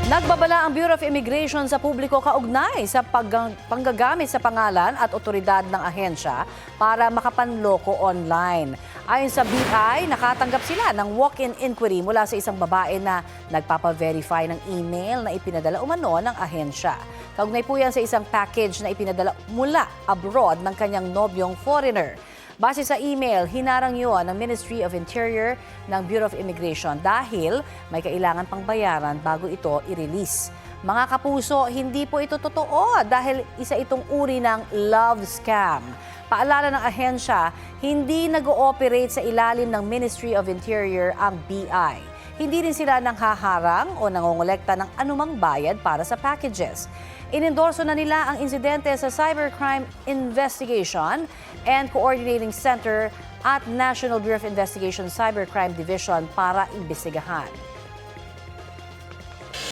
Nagbabala ang Bureau of Immigration sa publiko kaugnay sa panggagamit sa pangalan at otoridad ng ahensya para makapanloko online. Ayon sa BI, nakatanggap sila ng walk-in inquiry mula sa isang babae na nagpapa-verify ng email na ipinadala umano ng ahensya. Kaugnay po yan sa isang package na ipinadala mula abroad ng kanyang nobyong foreigner. Base sa email, hinarang yun ng Ministry of Interior ng Bureau of Immigration dahil may kailangan pang bayaran bago ito i-release. Mga kapuso, hindi po ito totoo dahil isa itong uri ng love scam. Paalala ng ahensya, hindi nag-ooperate sa ilalim ng Ministry of Interior ang BI. Hindi rin sila nanghaharang o nangongolekta ng anumang bayad para sa packages. Inendorso na nila ang insidente sa Cybercrime Investigation and Coordinating Center at National Bureau of Investigation Cybercrime Division para imbestigahan.